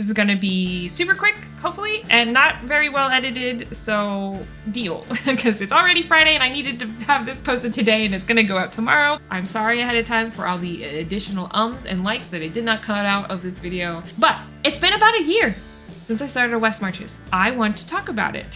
This is gonna be super quick, hopefully, and not very well edited, so deal. Because it's already Friday and I needed to have this posted today and it's gonna go out tomorrow. I'm sorry ahead of time for all the additional ums and likes that I did not cut out of this video. But it's been about a year since I started West Marches. I want to talk about it,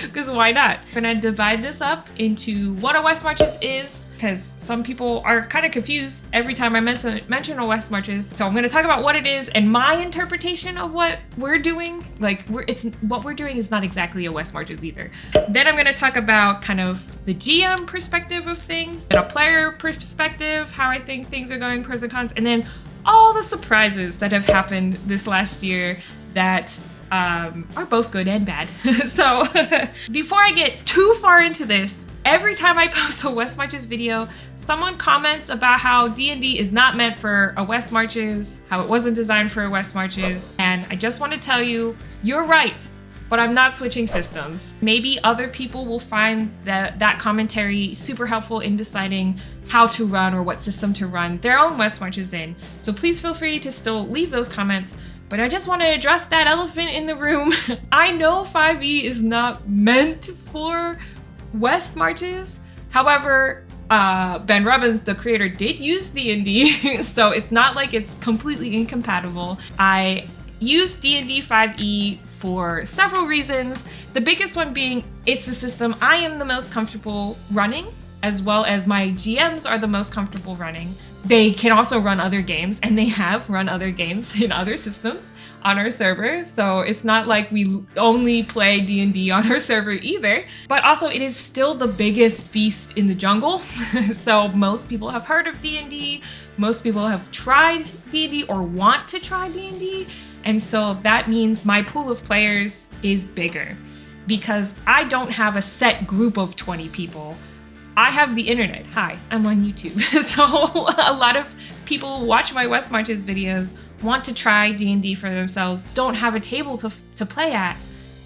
because why not? I'm gonna divide this up into what a West Marches is, because some people are kind of confused every time I mention a West Marches. So I'm gonna talk about what it is and my interpretation of what we're doing. Like, what we're doing is not exactly a West Marches either. Then I'm gonna talk about kind of the GM perspective of things, and a player perspective, how I think things are going, pros and cons, and then all the surprises that have happened this last year that are both good and bad. So before I get too far into this, every time I post a West Marches video, someone comments about how D&D is not meant for a West Marches, how it wasn't designed for a West Marches. And I just want to tell you, you're right, but I'm not switching systems. Maybe other people will find that commentary super helpful in deciding how to run or what system to run their own West Marches in. So please feel free to still leave those comments. But I just want to address that elephant in the room. I know 5e is not meant for West Marches. However, Ben Robbins, the creator, did use D&D, so it's not like it's completely incompatible. I use D&D 5e for several reasons. The biggest one being it's a system I am the most comfortable running, as well as my GMs are the most comfortable running. They can also run other games, and they have run other games in other systems on our server. So it's not like we only play D&D on our server either. But also it is still the biggest beast in the jungle. So most people have heard of D&D. Most people have tried D&D or want to try D&D. And so that means my pool of players is bigger, because I don't have a set group of 20 people. I have the internet. Hi, I'm on YouTube. So a lot of people watch my West Marches videos, want to try D&D for themselves, don't have a table to play at,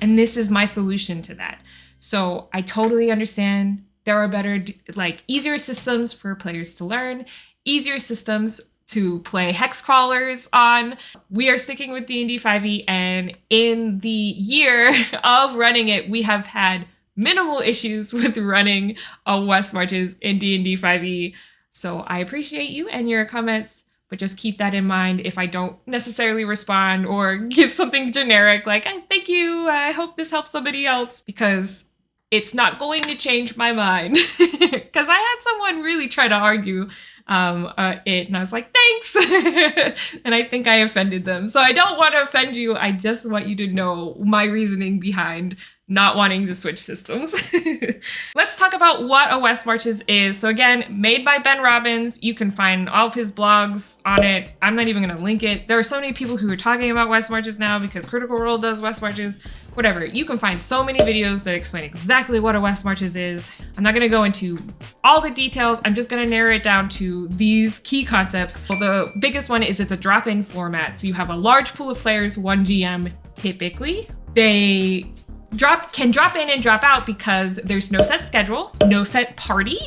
and this is my solution to that. So I totally understand there are better, like, easier systems for players to learn, easier systems to play hex crawlers on. We are sticking with D&D 5e, and in the year of running it, we have had minimal issues with running a West Marches in D&D 5e. So I appreciate you and your comments, but just keep that in mind if I don't necessarily respond or give something generic like, thank you, I hope this helps somebody else, because it's not going to change my mind. Because I had someone really try to argue it, and I was like, thanks. And I think I offended them. So I don't want to offend you. I just want you to know my reasoning behind not wanting to switch systems. Let's talk about what a West Marches is. So again, made by Ben Robbins. You can find all of his blogs on it. I'm not even gonna link it. There are so many people who are talking about West Marches now because Critical Role does West Marches, whatever. You can find so many videos that explain exactly what a West Marches is. I'm not gonna go into all the details. I'm just gonna narrow it down to these key concepts. Well, the biggest one is it's a drop-in format. So you have a large pool of players, one GM typically. They can drop in and drop out because there's no set schedule, no set party,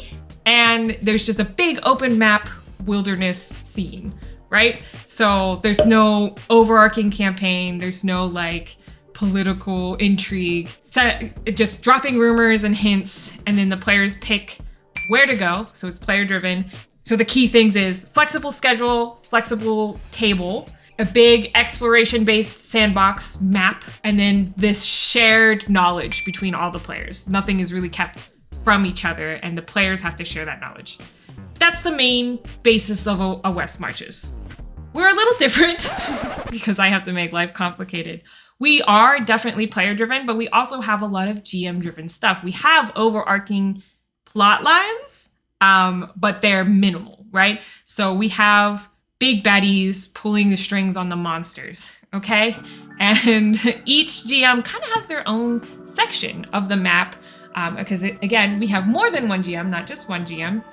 and there's just a big open map wilderness scene, right? So there's no overarching campaign, there's no like political intrigue, just dropping rumors and hints, and then the players pick where to go, so it's player driven. So the key things is flexible schedule, flexible table, a big exploration-based sandbox map, and then this shared knowledge between all the players. Nothing is really kept from each other, and the players have to share that knowledge. That's the main basis of a West Marches. We're a little different because I have to make life complicated. We are definitely player-driven, but we also have a lot of GM-driven stuff. We have overarching plot lines, but they're minimal, right? So we have big baddies pulling the strings on the monsters, okay? And each GM kind of has their own section of the map, because again, we have more than one GM, not just one GM.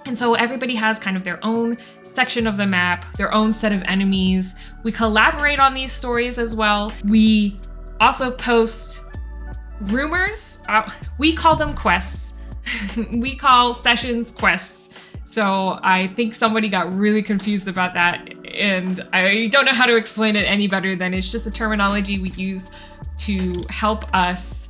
And so everybody has kind of their own section of the map, their own set of enemies. We collaborate on these stories as well. We also post rumors. We call them quests. We call sessions quests. So I think somebody got really confused about that and I don't know how to explain it any better than it's just a terminology we use to help us,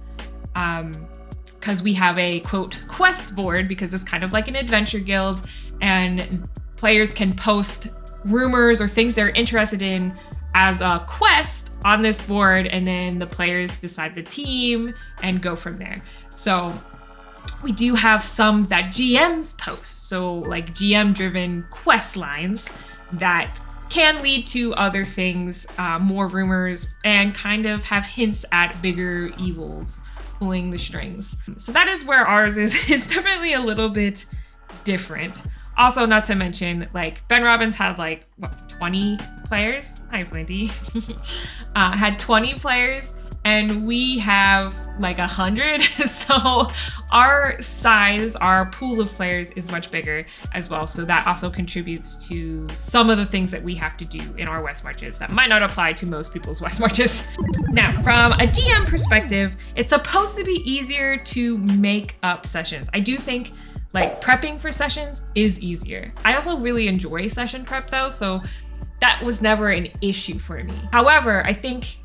because we have a quote quest board, because it's kind of like an adventure guild, and players can post rumors or things they're interested in as a quest on this board, and then the players decide the team and go from there. So we do have some that GMs post, so like GM driven quest lines that can lead to other things, more rumors, and kind of have hints at bigger evils pulling the strings. So that is where ours is. It's definitely a little bit different. Also, not to mention, like, Ben Robbins had like, what, 20 players? Hi, Flinty. Had 20 players, and we have like 100. So our size, our pool of players is much bigger as well. So that also contributes to some of the things that we have to do in our West Marches that might not apply to most people's West Marches. Now, from a DM perspective, it's supposed to be easier to make up sessions. I do think like prepping for sessions is easier. I also really enjoy session prep though, so that was never an issue for me. However, I think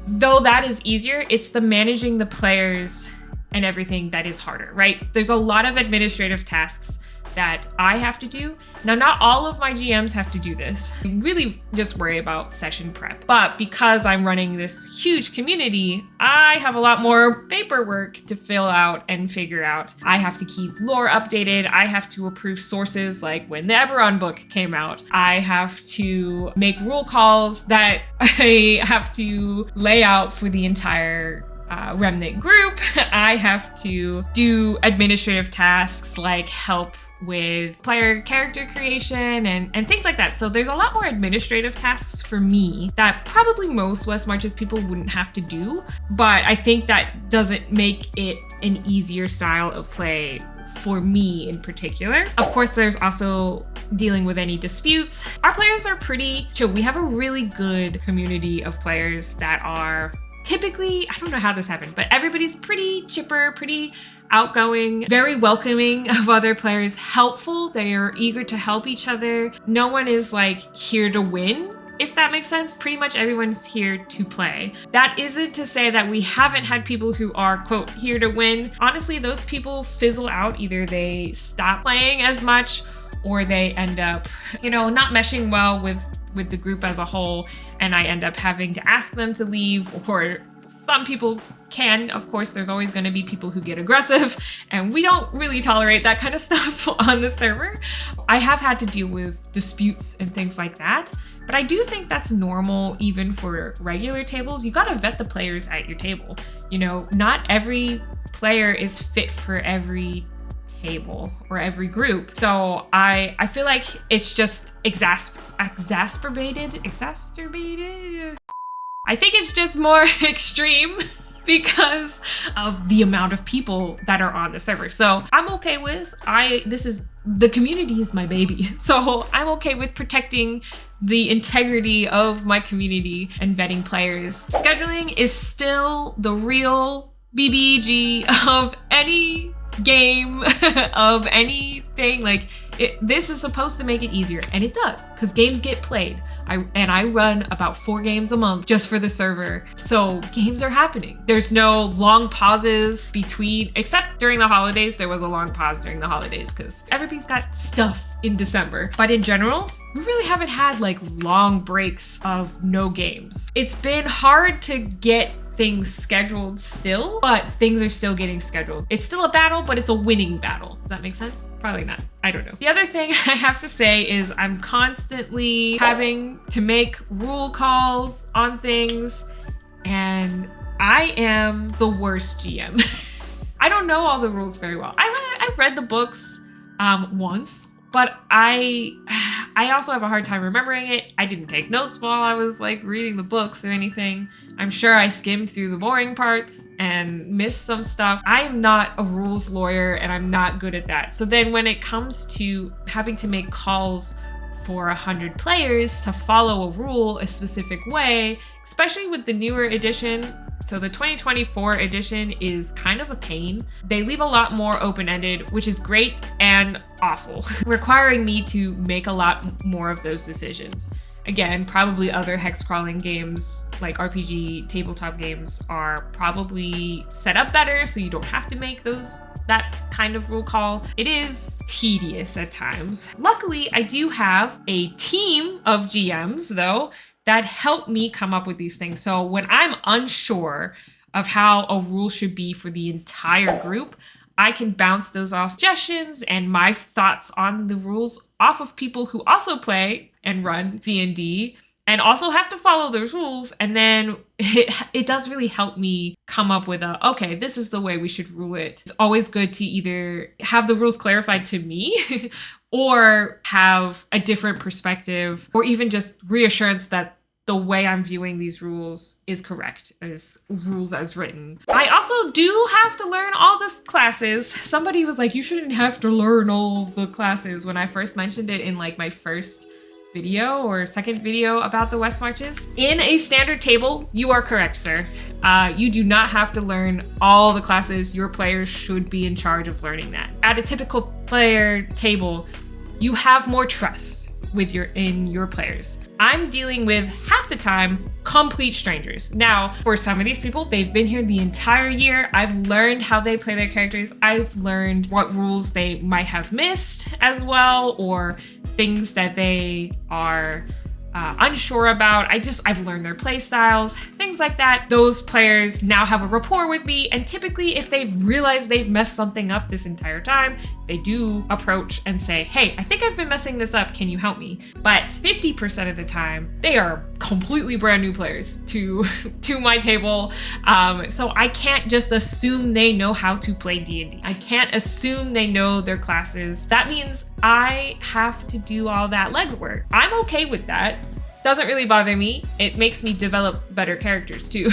though that is easier, it's the managing the players and everything that is harder, right? There's a lot of administrative tasks that I have to do. Now, not all of my GMs have to do this. I really just worry about session prep. But because I'm running this huge community, I have a lot more paperwork to fill out and figure out. I have to keep lore updated. I have to approve sources, like when the Eberron book came out. I have to make rule calls that I have to lay out for the entire Remnant group. I have to do administrative tasks like help with player character creation and things like that. So there's a lot more administrative tasks for me that probably most West Marches people wouldn't have to do. But I think that doesn't make it an easier style of play for me in particular. Of course, there's also dealing with any disputes. Our players are pretty chill. We have a really good community of players that are typically, I don't know how this happened, but everybody's pretty chipper, pretty outgoing, very welcoming of other players, helpful. They are eager to help each other. No one is like here to win, if that makes sense. Pretty much everyone's here to play. That isn't to say that we haven't had people who are, quote, here to win. Honestly, those people fizzle out. Either they stop playing as much or they end up, not meshing well with the group as a whole, and I end up having to ask them to leave, or some people can. Of course, there's always going to be people who get aggressive, and we don't really tolerate that kind of stuff on the server. I have had to deal with disputes and things like that, but I do think that's normal even for regular tables. You got to vet the players at your table. Not every player is fit for every table or every group. So I feel like it's just exacerbated. I think it's just more extreme because of the amount of people that are on the server. So I'm okay with, the community is my baby. So I'm okay with protecting the integrity of my community and vetting players. Scheduling is still the real BBG of any game, of anything. This is supposed to make it easier, and it does, because games get played. I run about 4 games a month just for the server, so games are happening. There's no long pauses between, except during the holidays. There was a long pause during the holidays because everybody's got stuff in December. But in general, we really haven't had long breaks of no games. It's been hard to get things scheduled still, but things are still getting scheduled. It's still a battle, but it's a winning battle. Does that make sense? Probably not. I don't know. The other thing I have to say is I'm constantly having to make rule calls on things, and I am the worst GM. I don't know all the rules very well. I've read the books once, but I also have a hard time remembering it. I didn't take notes while I was reading the books or anything. I'm sure I skimmed through the boring parts and missed some stuff. I am not a rules lawyer, and I'm not good at that. So then when it comes to having to make calls for 100 players to follow a rule a specific way, especially with the newer edition, so the 2024 edition is kind of a pain. They leave a lot more open-ended, which is great and awful, requiring me to make a lot more of those decisions. Again, probably other hex crawling games like RPG tabletop games are probably set up better so you don't have to make that kind of rule call. It is tedious at times. Luckily, I do have a team of GMs though that help me come up with these things. So when I'm unsure of how a rule should be for the entire group, I can bounce those off suggestions and my thoughts on the rules off of people who also play and run D&D and also have to follow those rules. And then it does really help me come up with okay, this is the way we should rule it. It's always good to either have the rules clarified to me or have a different perspective or even just reassurance that the way I'm viewing these rules is correct, as rules as written. I also do have to learn all the classes. Somebody was like, you shouldn't have to learn all of the classes when I first mentioned it in like my first video or second video about the West Marches. In a standard table, you are correct, sir. You do not have to learn all the classes. Your players should be in charge of learning that. At a typical player table, you have more trust in your players. I'm dealing with half the time complete strangers. Now, for some of these people, they've been here the entire year. I've learned how they play their characters. I've learned what rules they might have missed as well, or things that they are unsure about. I've learned their play styles, things like that. Those players now have a rapport with me, and typically if they've realized they've messed something up this entire time, they do approach and say, hey, I think I've been messing this up, can you help me? But 50% of the time, they are completely brand new players to my table. So I can't just assume they know how to play D&D. I can't assume they know their classes. That means I have to do all that legwork. I'm okay with that. Doesn't really bother me. It makes me develop better characters too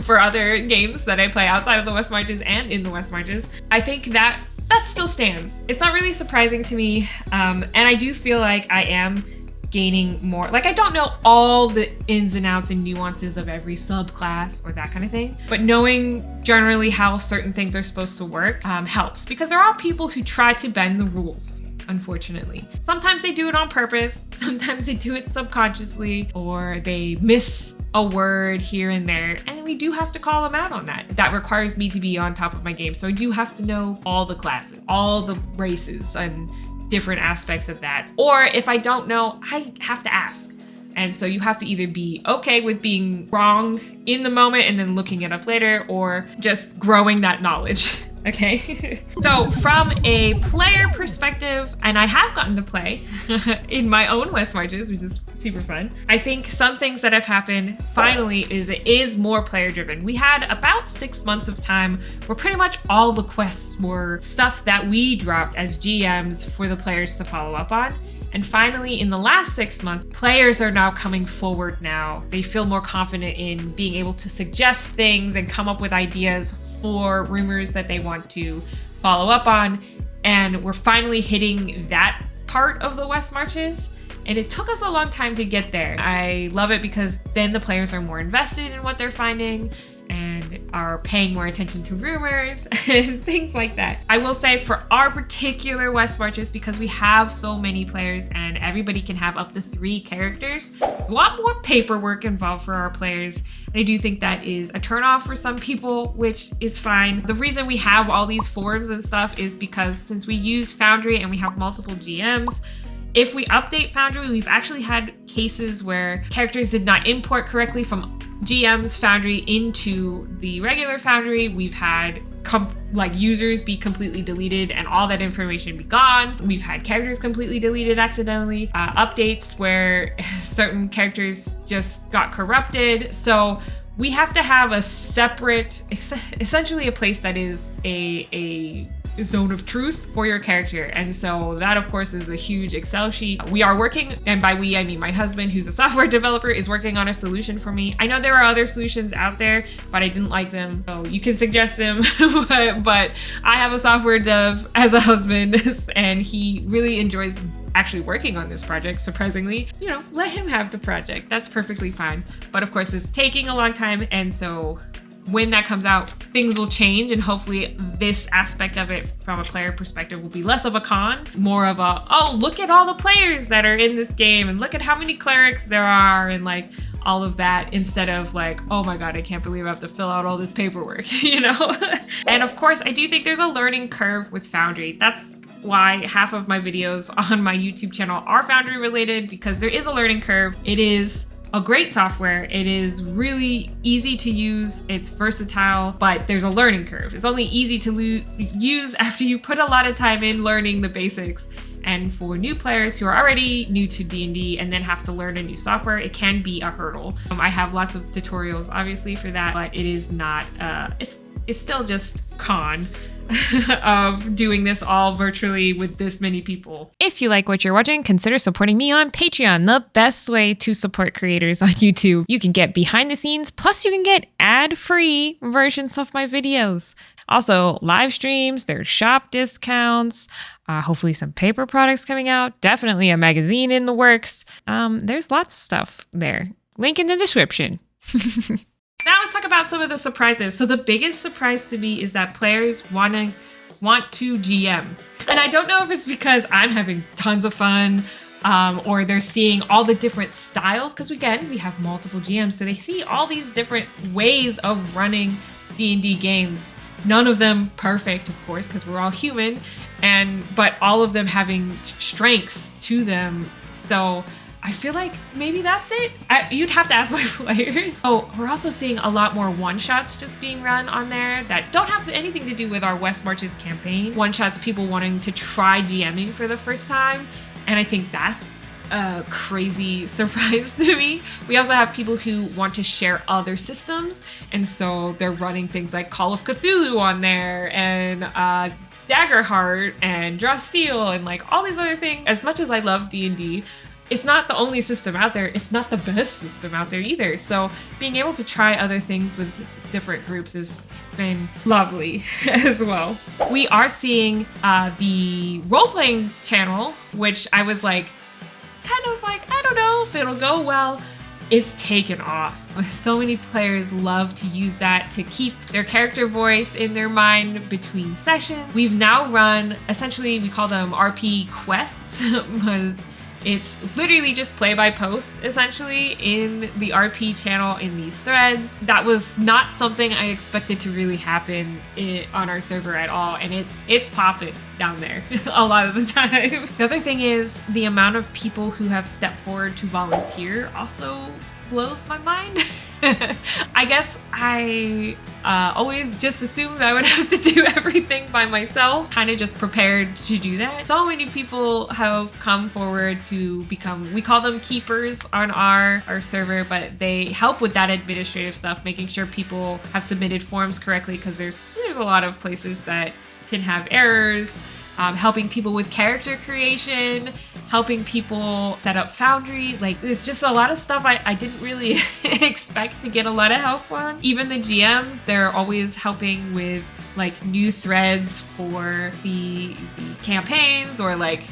for other games that I play outside of the West Marches and in the West Marches. I think that still stands. It's not really surprising to me. And I do feel like I am gaining more. Like, I don't know all the ins and outs and nuances of every subclass or that kind of thing, but knowing generally how certain things are supposed to work helps, because there are people who try to bend the rules. Unfortunately, sometimes they do it on purpose, sometimes they do it subconsciously, or they miss a word here and there, and we do have to call them out on that. That requires me to be on top of my game, so I do have to know all the classes, all the races, and different aspects of that. Or if I don't know, I have to ask. And so you have to either be okay with being wrong in the moment and then looking it up later, or just growing that knowledge. Okay. So from a player perspective, and I have gotten to play in my own West Marches, which is super fun. I think some things that have happened finally is it is more player driven. We had about 6 months of time where pretty much all the quests were stuff that we dropped as GMs for the players to follow up on. And finally, in the last 6 months, players are now coming forward now. They feel more confident in being able to suggest things and come up with ideas for rumors that they want to follow up on. And we're finally hitting that part of the West Marches. And it took us a long time to get there. I love it because then the players are more invested in what they're finding and are paying more attention to rumors and things like that. I will say for our particular West Marches, because we have so many players and everybody can have up to 3 characters, a lot more paperwork involved for our players. And I do think that is a turnoff for some people, which is fine. The reason we have all these forms and stuff is because since we use Foundry and we have multiple GMs, if we update Foundry, we've actually had cases where characters did not import correctly from GM's Foundry into the regular Foundry. We've had users be completely deleted and all that information be gone. We've had characters completely deleted accidentally, updates where certain characters just got corrupted. So we have to have a separate, essentially a place that is a zone of truth for your character. And so that of course is a huge Excel sheet. We are working, and by we I mean my husband, who's a software developer, is working on a solution for me. I know there are other solutions out there, but I didn't like them, so you can suggest them. but I have a software dev as a husband and he really enjoys actually working on this project, surprisingly. Let him have the project. That's perfectly fine. But of course it's taking a long time, and so when that comes out, things will change, and hopefully this aspect of it from a player perspective will be less of a con, more of a, oh, look at all the players that are in this game and look at how many clerics there are and like all of that, instead of like, oh my god, I can't believe I have to fill out all this paperwork, you know? And of course, I do think there's a learning curve with Foundry. That's why half of my videos on my YouTube channel are Foundry related, because there is a learning curve. It is a great software. It is really easy to use. It's versatile, but there's a learning curve. It's only easy to use after you put a lot of time in learning the basics. And for new players who are already new to D&D and then have to learn a new software, it can be a hurdle. I have lots of tutorials obviously for that, but it is not, it's still just con of doing this all virtually with this many people. If you like what you're watching, consider supporting me on Patreon, the best way to support creators on YouTube. You can get behind the scenes, plus you can get ad-free versions of my videos. Also, live streams, there's shop discounts, hopefully some paper products coming out, definitely a magazine in the works. There's lots of stuff there. Link in the description. Now let's talk about some of the surprises. So the biggest surprise to me is that players want to GM. And I don't know if it's because I'm having tons of fun, or they're seeing all the different styles, because again, we have multiple GMs, so they see all these different ways of running D&D games. None of them perfect, of course, because we're all human, but all of them having strengths to them. So I feel like maybe that's it. You'd have to ask my players. Oh, we're also seeing a lot more one-shots just being run on there that don't have anything to do with our West Marches campaign. One-shots, people wanting to try GMing for the first time, and I think that's a crazy surprise to me. We also have people who want to share other systems, and so they're running things like Call of Cthulhu on there, and Daggerheart, and Draw Steel, and like all these other things. As much as I love D&D, it's not the only system out there. It's not the best system out there either. So being able to try other things with different groups has been lovely as well. We are seeing the role-playing channel, which I was like, I don't know if it'll go well. It's taken off. So many players love to use that to keep their character voice in their mind between sessions. We've now run, essentially we call them RP quests. It's literally just play by post, essentially, in the RP channel in these threads. That was not something I expected to really happen on our server at all, and it's popping down there a lot of the time. The other thing is the amount of people who have stepped forward to volunteer also blows my mind. I guess I always just assumed I would have to do everything by myself, kind of just prepared to do that. So many people have come forward to become, we call them keepers on our server, but they help with that administrative stuff, making sure people have submitted forms correctly, because there's a lot of places that can have errors. Helping people with character creation, helping people set up Foundry. Like, it's just a lot of stuff I didn't really expect to get a lot of help on. Even the GMs, they're always helping with like new threads for the campaigns, or like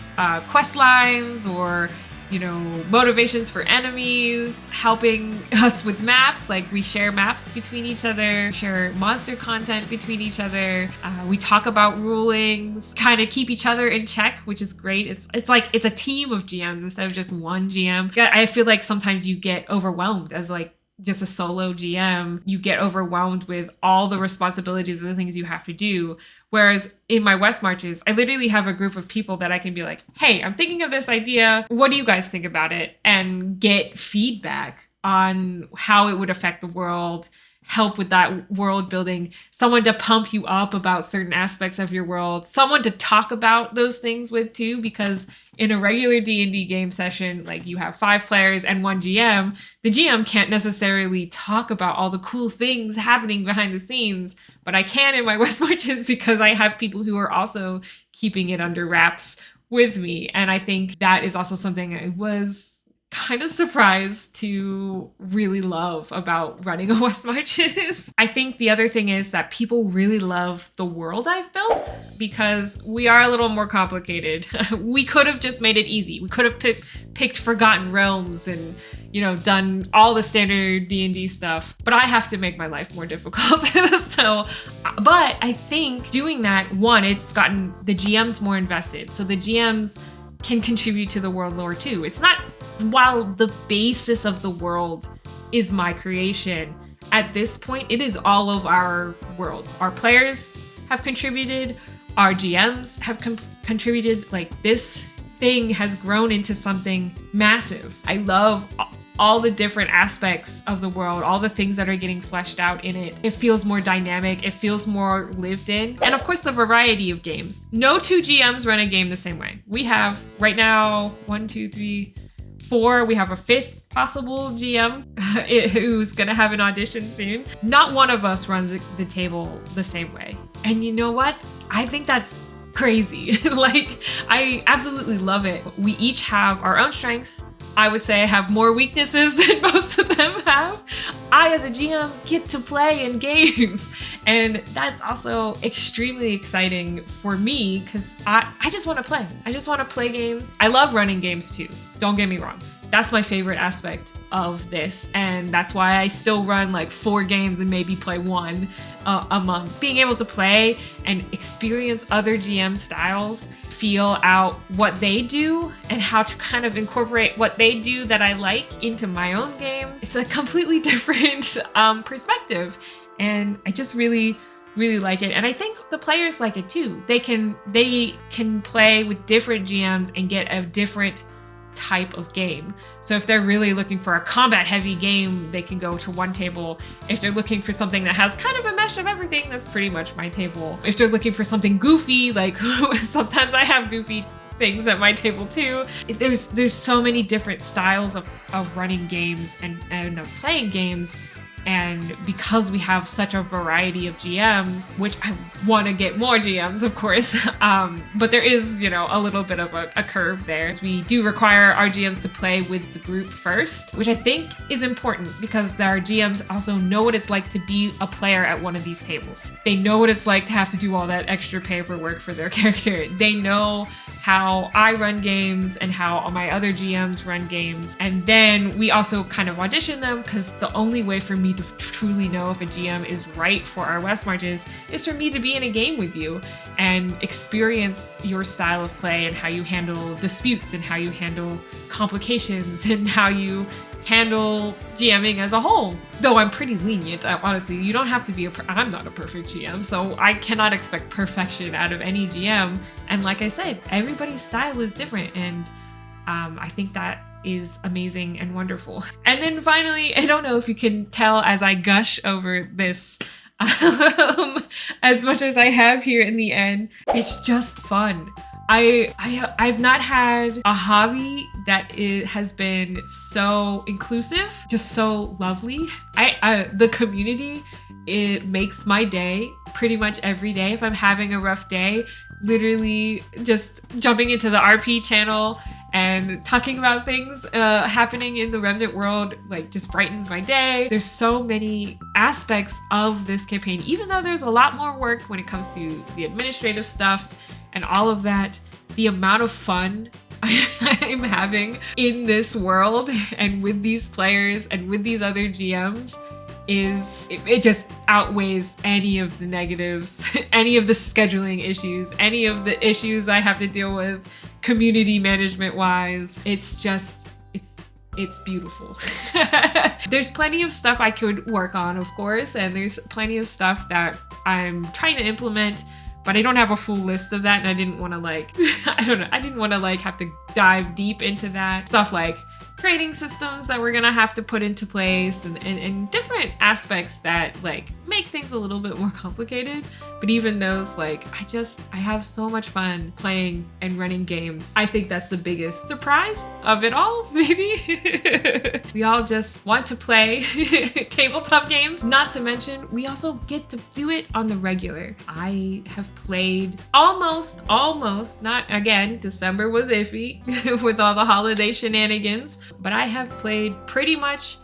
quest lines, or you know, motivations for enemies, helping us with maps. Like, we share maps between each other, share monster content between each other. We talk about rulings, kind of keep each other in check, which is great. It's like it's a team of GMs instead of just one GM. I feel like sometimes you get overwhelmed as like just a solo GM. You get overwhelmed with all the responsibilities and the things you have to do. Whereas in my West Marches, I literally have a group of people that I can be like, hey, I'm thinking of this idea. What do you guys think about it? And get feedback on how it would affect the world, help with that world building, someone to pump you up about certain aspects of your world, someone to talk about those things with too, because in a regular D&D game session, like you have 5 players and 1 GM, the GM can't necessarily talk about all the cool things happening behind the scenes, but I can in my West Marches because I have people who are also keeping it under wraps with me. And I think that is also something I was kind of surprised to really love about running a West Marches. I think the other thing is that people really love the world I've built because we are a little more complicated. We could have just made it easy. We could have picked Forgotten Realms and, you know, done all the standard D&D stuff, but I have to make my life more difficult. But I think doing that, one, it's gotten the GMs more invested. So the GMs can contribute to the world lore too. It's not, while the basis of the world is my creation, at this point, it is all of our worlds. Our players have contributed, our GMs have contributed. Like, this thing has grown into something massive. I love all the different aspects of the world, all the things that are getting fleshed out in it. It feels more dynamic, it feels more lived in. And of course, the variety of games. No two GMs run a game the same way. We have right now 1, 2, 3, 4. We have a 5th possible GM who's gonna have an audition soon. Not one of us runs the table the same way. And you know what? I think that's crazy. Like, I absolutely love it. We each have our own strengths. I would say I have more weaknesses than most of them have. I, as a GM, get to play in games. And that's also extremely exciting for me because I just want to play. I just want to play games. I love running games too. Don't get me wrong. That's my favorite aspect of this. And that's why I still run like 4 games and maybe play 1 a month. Being able to play and experience other GM styles, feel out what they do and how to kind of incorporate what they do that I like into my own game. It's a completely different perspective. And I just really like it. And I think the players like it too. They can play with different GMs and get a different type of game. So if they're really looking for a combat heavy game, they can go to one table. If they're looking for something that has kind of a mesh of everything, that's pretty much my table. If they're looking for something goofy, like sometimes I have goofy things at my table too. There's so many different styles of running games and of playing games. And because we have such a variety of GMs, which I want to get more GMs, of course, but there is, you know, a little bit of a curve there. We do require our GMs to play with the group first, which I think is important because our GMs also know what it's like to be a player at one of these tables. They know what it's like to have to do all that extra paperwork for their character. They know how I run games and how all my other GMs run games. And then we also kind of audition them because the only way for me to truly know if a GM is right for our West Marches is for me to be in a game with you and experience your style of play and how you handle disputes and how you handle complications and how you handle GMing as a whole. Though I'm pretty lenient, honestly. You don't have to be I'm not a perfect GM, so I cannot expect perfection out of any GM. And like I said, everybody's style is different, and I think that is amazing and wonderful. And then finally, I don't know if you can tell as I gush over this as much as I have here in the end, it's just fun. I've not had a hobby that has been so inclusive, just so lovely. The community, it makes my day pretty much every day. If I'm having a rough day, literally just jumping into the RP channel and talking about things happening in the Remnant world, like, just brightens my day. There's so many aspects of this campaign, even though there's a lot more work when it comes to the administrative stuff and all of that. The amount of fun I'm having in this world and with these players and with these other GMs it just outweighs any of the negatives, any of the scheduling issues, any of the issues I have to deal with community management wise. It's beautiful. There's plenty of stuff I could work on, of course, and there's plenty of stuff that I'm trying to implement, but I don't have a full list of that, and I didn't want to have to dive deep into that. Stuff like trading systems that we're gonna have to put into place and different aspects that like make things a little bit more complicated. But even those, like, I have so much fun playing and running games. I think that's the biggest surprise of it all, maybe. We all just want to play tabletop games. Not to mention, we also get to do it on the regular. I have played almost, not again, December was iffy with all the holiday shenanigans. but I have played pretty much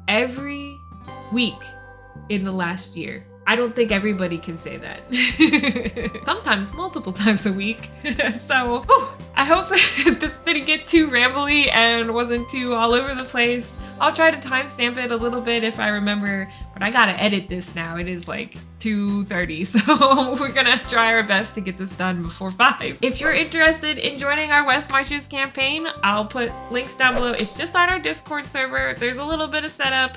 every week in the last year. I don't think everybody can say that. Sometimes multiple times a week. So I hope this didn't get too rambly and wasn't too all over the place. I'll try to timestamp it a little bit if I remember, but I gotta edit this now. It is like 2:30, so we're gonna try our best to get this done before 5. If you're interested in joining our West Marches campaign, I'll put links down below. It's just on our Discord server. There's a little bit of setup.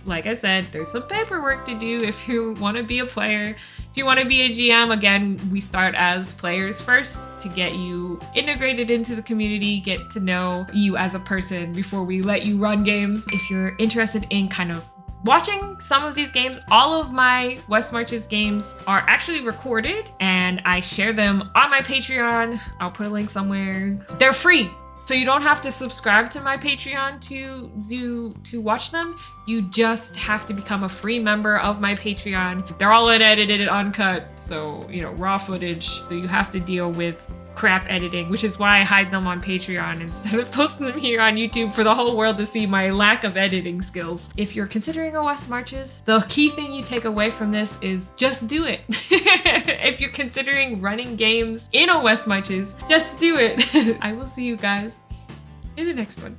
Like I said, there's some paperwork to do if you want to be a player. If you want to be a GM, again, we start as players first to get you integrated into the community, get to know you as a person before we let you run games. If you're interested in kind of watching some of these games, all of my West Marches games are actually recorded and I share them on my Patreon. I'll put a link somewhere. They're free, so you don't have to subscribe to my Patreon to watch them. You just have to become a free member of my Patreon. They're all unedited, uncut, so, you know, raw footage. So you have to deal with crap editing, which is why I hide them on Patreon instead of posting them here on YouTube for the whole world to see my lack of editing skills. If you're considering a West Marches, the key thing you take away from this is just do it. If you're considering running games in a West Marches, just do it. I will see you guys in the next one.